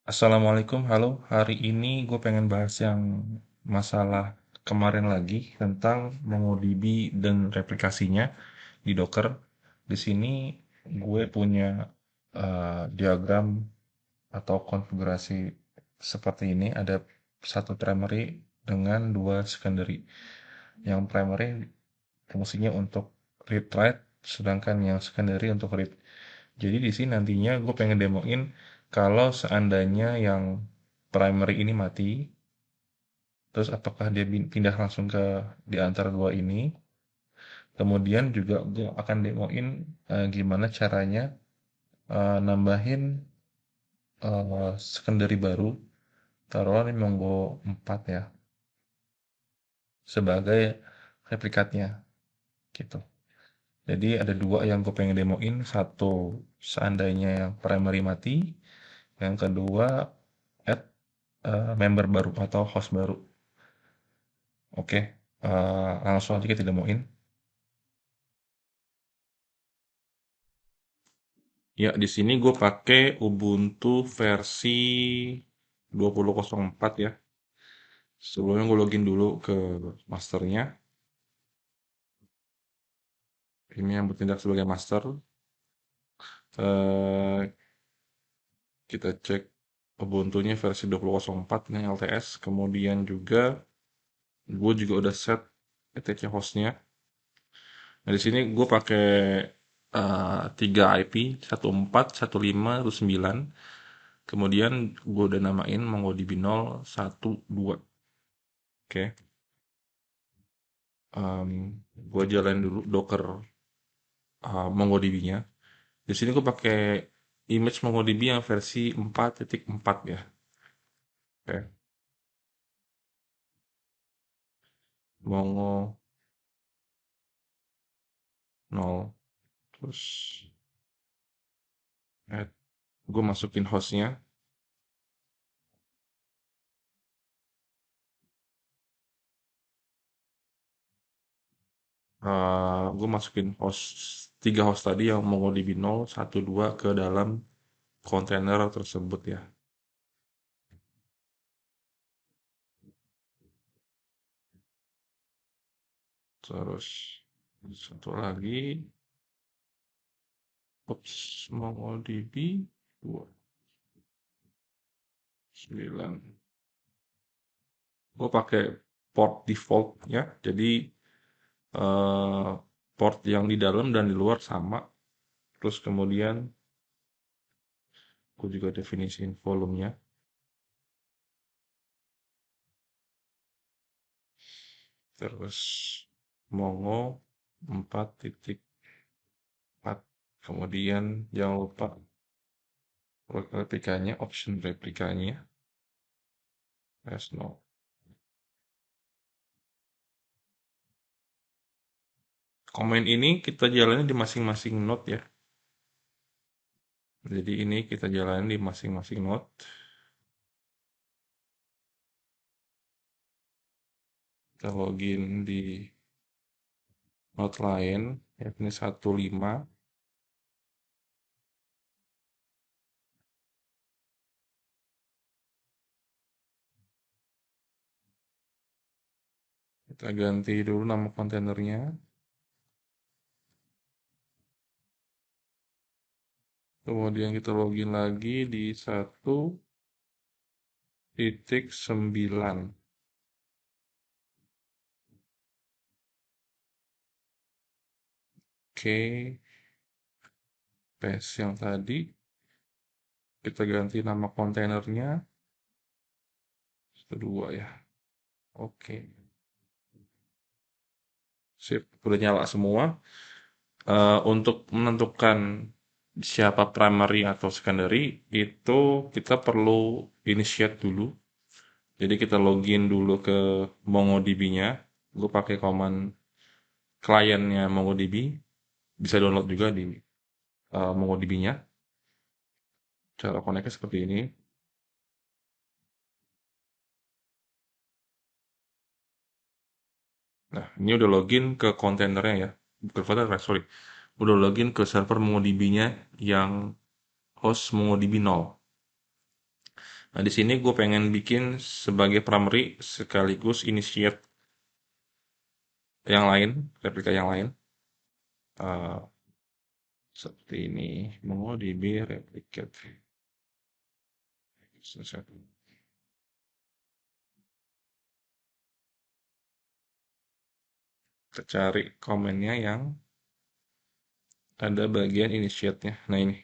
Assalamualaikum, halo. Hari ini gue pengen bahas yang masalah kemarin lagi tentang MongoDB dan replikasinya di Docker. Di sini gue punya diagram atau konfigurasi seperti ini. Ada satu primary dengan dua secondary. Yang primary fungsinya untuk read write, sedangkan yang secondary untuk read. Jadi di sini nantinya gue pengen demoin kalau seandainya yang primary ini mati, terus apakah dia pindah langsung ke di antara dua ini. Kemudian juga gue akan demoin gimana caranya nambahin secondary baru, taruhlah ini Mongo 4 ya, sebagai replikatnya gitu. Jadi ada dua yang gue pengen demoin, satu seandainya yang primary mati, yang kedua add member baru atau host baru. Oke, langsung aja kita demoin. Ya, di sini gue pakai Ubuntu versi 20.04 ya. Sebelumnya gue login dulu ke masternya. Ini yang bertindak sebagai master. Eh, kita cek Ubuntunya versi 20.04 ini LTS. Kemudian juga gue juga udah set etc hostnya. Nah, di sini gue pakai 3 IP, 14, 15, terus 9. Kemudian gue udah namain MongoDB 0, 1, 2. Oke. Gue jalan dulu Docker MongoDB-nya. Di sini gue pakai image MongoDB yang versi 4.4 ya. Oke. Mongo 0. Terus gue masukin hostnya. Gue masukin host 3 host tadi yang MongoDB 0, 1, 2 ke dalam kontainer tersebut ya. Terus satu lagi, MongoDB 2, 9. Gue pakai port default ya. Jadi eh, port yang di dalam dan di luar sama. Terus kemudian gue juga definisiin volumenya. Terus Mongo 4.4. Kemudian jangan lupa replikanya, option replikanya. Yes, no. Komen ini kita jalani di masing-masing node ya. Jadi ini kita jalani di masing-masing node. Kita login di node lain, yakni 15. Kita ganti dulu nama kontainernya. Kemudian kita login lagi di 1.9. Oke, paste yang tadi. Kita ganti nama kontainernya. Kedua ya. Oke. Sip, udah nyala semua. Untuk menentukan siapa primary atau secondary, itu kita perlu initiate dulu. Jadi kita login dulu ke MongoDB-nya. Gue pakai command kliennya MongoDB. Bisa download juga di MongoDB-nya. Cara connect seperti ini. Nah, ini udah login ke kontainernya ya. Bukan kontainer, sorry. Udah login ke server MongoDB-nya yang host MongoDB 0. Nah, di sini gue pengen bikin sebagai primary sekaligus initiate yang lain, replika yang lain. Eh, Seperti ini, MongoDB replicate. Kita cari komennya yang ada bagian initiate-nya. Nah, ini.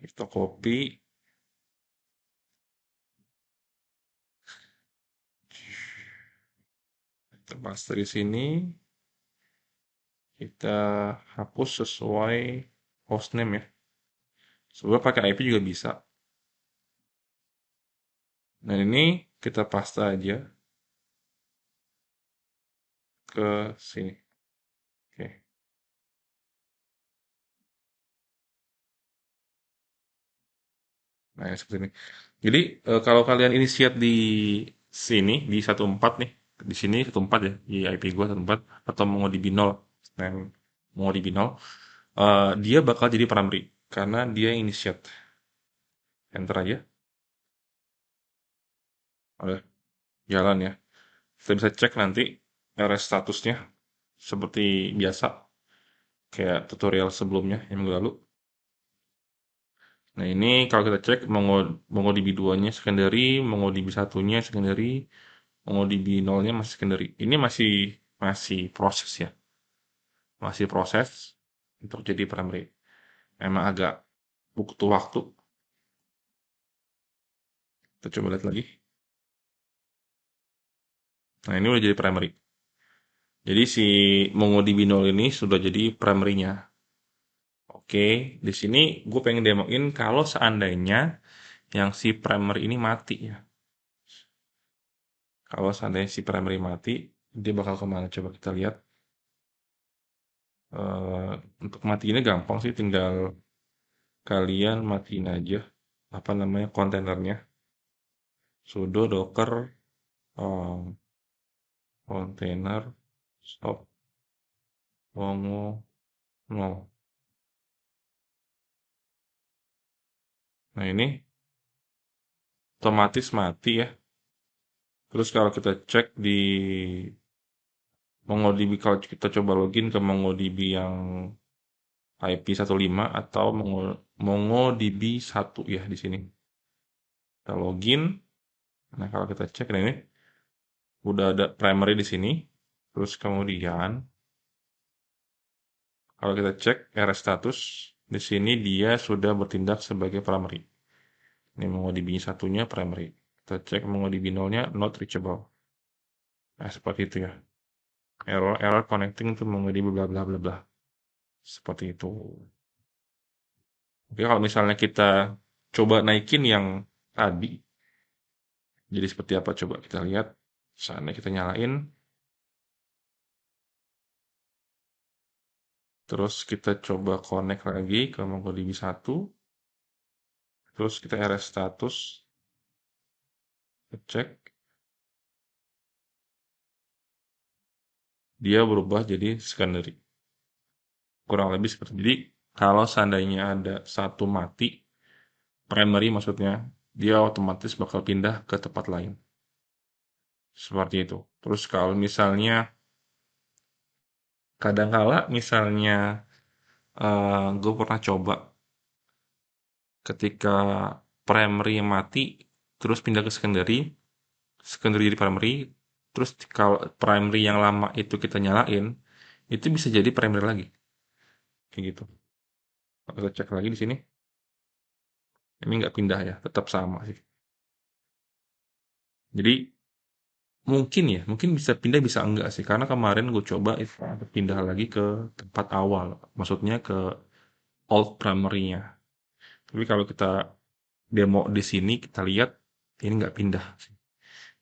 Kita copy. Kita paste di sini. Kita hapus sesuai hostname ya. Sebenarnya pakai IP juga bisa. Nah, ini kita paste aja ke sini. Oke. Nah, seperti ini. Jadi, kalau kalian initiate di sini, di 14 nih, di sini 14 ya, di IP gua 14, atau MongoDB 0, nah, MongoDB 0, dia bakal jadi primary, karena dia initiate. Enter aja, udah jalan ya. Kita bisa cek nanti RS statusnya, seperti biasa, kayak tutorial sebelumnya yang minggu lalu. Nah, ini kalau kita cek MongoDB 2-nya secondary, MongoDB 1-nya secondary, MongoDB 0-nya masih secondary. Ini masih masih proses ya. Masih proses untuk jadi primary. Emang agak butuh waktu. Kita coba lihat lagi. Nah, ini udah jadi primary. Jadi si MongoDB 0 ini sudah jadi primary-nya. Oke, di sini gue pengen demoin kalau seandainya yang si primary ini mati ya. Kalau seandainya si primary mati, dia bakal kemana? Coba kita lihat. Eh, untuk matiinnya gampang sih, tinggal kalian matiin aja apa namanya kontainernya, sudo docker kontainer stop mongo no. Nah, ini otomatis mati ya. Terus kalau kita cek di MongoDB, kalau kita coba login ke MongoDB yang IP 15 atau MongoDB 1 ya di sini. Kita login. Nah, kalau kita cek nah ini udah ada primary di sini. Terus kemudian kalau kita cek RS status di sini dia sudah bertindak sebagai primary. Ini MongoDB 1-nya primary. Kita cek MongoDB 0-nya not reachable. Nah, seperti itu ya. Error connecting to MongoDB bla bla bla bla. Seperti itu. Oke, kalau misalnya kita coba naikin yang tadi, jadi seperti apa coba kita lihat. Sana kita nyalain, terus kita coba connect lagi ke MongoDB 1, terus kita RS status, cek, dia berubah jadi secondary. Kurang lebih seperti itu. Jadi, kalau seandainya ada satu mati, primary maksudnya, dia otomatis bakal pindah ke tempat lain. Seperti itu. Terus kalau misalnya kadangkala misalnya gue pernah coba ketika primary yang mati terus pindah ke secondary, secondary jadi primary, terus kalau primary yang lama itu kita nyalain, itu bisa jadi primary lagi. Kayak gitu. Kita cek lagi di sini. Ini nggak pindah ya, tetap sama sih. Jadi mungkin ya, mungkin bisa pindah bisa enggak sih. Karena kemarin gue coba itu pindah lagi ke tempat awal. Maksudnya ke old primary-nya. Tapi kalau kita demo di sini, kita lihat ini nggak pindah sih.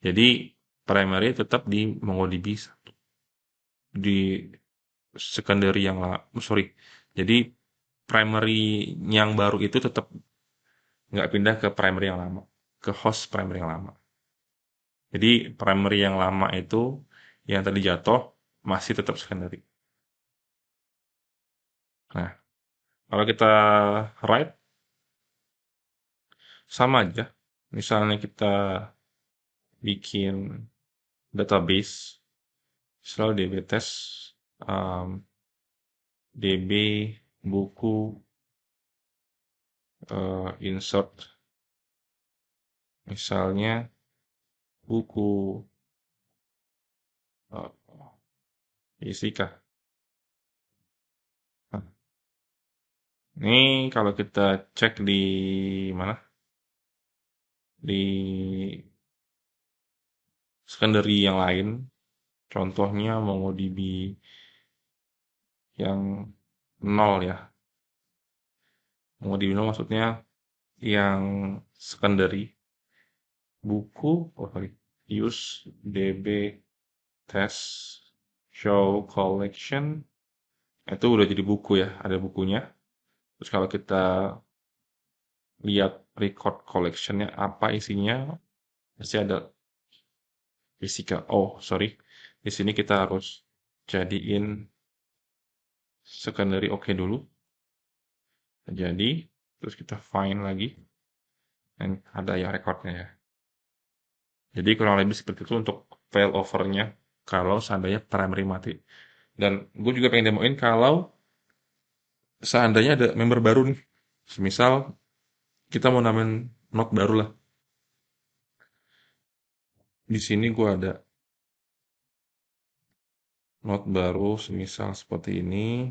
Jadi primary tetap di MongoDB di secondary yang sorry. Jadi primary yang baru itu tetap nggak pindah ke primary yang lama, ke host primary yang lama. Jadi primary yang lama itu yang tadi jatuh masih tetap secondary. Nah, Kalau kita write, sama aja. Misalnya kita bikin database, selalu DB test, DB buku, insert, misalnya buku fisika. Nah, ini kalau kita cek di mana? Di secondary yang lain, contohnya MongoDB yang nol ya. MongoDB nol maksudnya yang secondary. Buku, oh sorry, use DB test show collection, itu udah jadi buku ya, ada bukunya. Terus kalau kita lihat record collectionnya apa isinya, pasti ada fisika. Oh sorry, di sini kita harus jadiin secondary oke dulu. Jadi terus kita find lagi, dan ada ya recordnya ya. Jadi kurang lebih seperti itu untuk failovernya kalau seandainya primary mati. Dan gue juga pengen demoin kalau seandainya ada member baru nih. Misal kita mau namain node baru lah. Di sini gue ada node baru semisal seperti ini.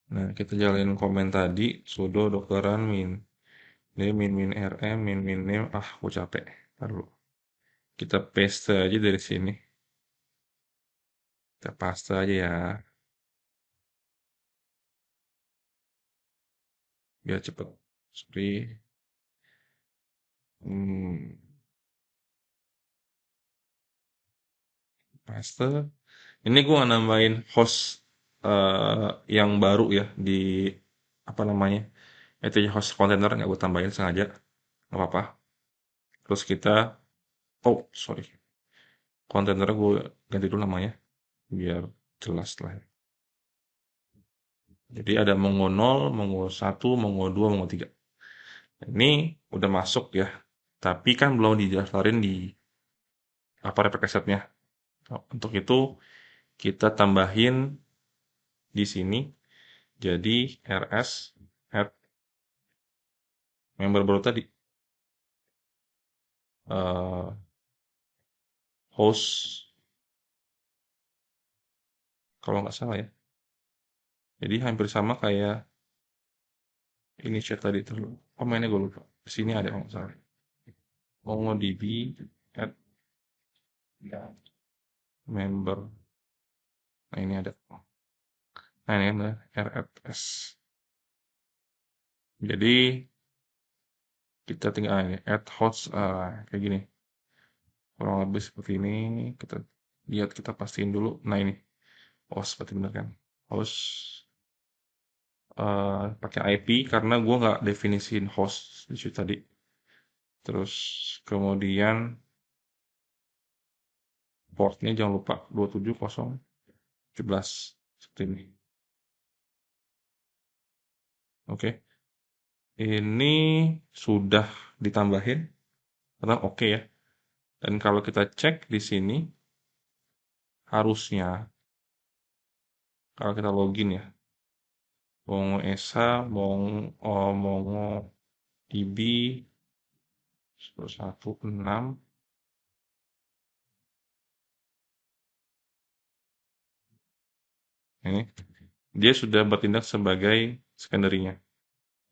Nah, kita jalanin komen tadi sudo docker run min. Ini min rm min name. Ah, gue capek. Ntar dulu. Kita paste aja dari sini. Kita paste aja ya. Biar cepet. Seperti paste. Ini gue nambahin host yang baru ya di apa namanya? Itu host container nggak gue tambahin sengaja. Nggak apa-apa. Terus kita, oh sorry, kontainer gue ganti dulu namanya biar jelas lah ya. Jadi ada Mongo 0, Mongo 1, Mongo 2, Mongo 3. Ini udah masuk ya, tapi kan belum didaftarin di apa replica setnya. Untuk itu kita tambahin di sini jadi rs add member baru tadi, eh, host kalau nggak salah ya. Jadi hampir sama kayak ini chat tadi terlalu. Oh mainnya gue lupa. Di sini ada kalau nggak salah. MongoDB add member. Nah ini ada. Nah ini adalah RFS. Jadi kita tinggal ini add host kayak gini. Kurang lebih seperti ini. Kita lihat, kita pastiin dulu. Nah ini. Oh seperti benar kan. Host pakai IP karena gue nggak definisiin host di situ tadi. Terus kemudian portnya jangan lupa 27017 seperti ini. Oke. Ini sudah ditambahin. Karena oke ya. Dan kalau kita cek di sini harusnya kalau kita login ya, Mongo Esa, Mongo DB 116. Ini dia sudah bertindak sebagai secondary-nya.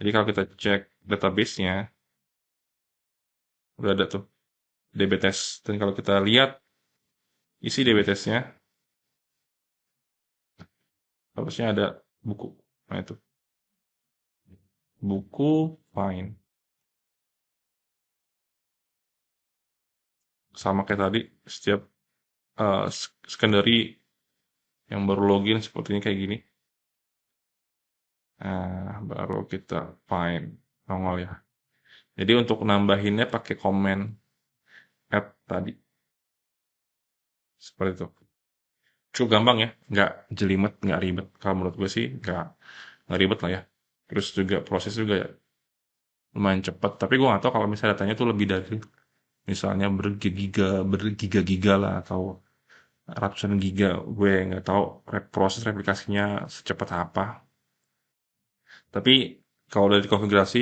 Jadi kalau kita cek database-nya udah ada tuh DB test. Dan kalau kita lihat isi DB test-nya harusnya ada buku. Nah itu buku fine. Sama kayak tadi, setiap secondary yang baru login sepertinya kayak gini. Nah, baru kita find nongol ya. Jadi untuk nambahinnya pakai komen add tadi. Seperti itu. Cukup gampang ya, nggak jelimet, nggak ribet. Kalau menurut gue sih nggak ribet lah ya. Terus juga proses juga lumayan cepat. Tapi gue nggak tahu kalau misalnya datanya tuh lebih dari misalnya bergiga-giga lah atau ratusan giga. Gue nggak tahu proses replikasinya secepat apa. Tapi kalau dari konfigurasi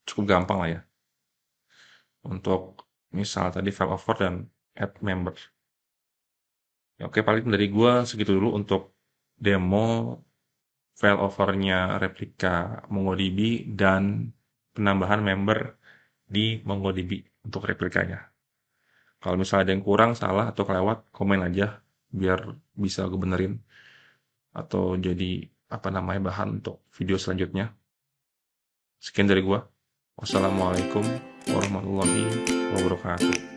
cukup gampang lah ya untuk misal tadi file over dan add member. Ya, oke, paling dari gue segitu dulu untuk demo file overnya replika MongoDB dan penambahan member di MongoDB untuk replikanya. Kalau misalnya ada yang kurang, salah, atau kelewat, komen aja biar bisa gue benerin atau jadi apa namanya bahan untuk video selanjutnya. Sekian dari gua. Wassalamualaikum warahmatullahi wabarakatuh.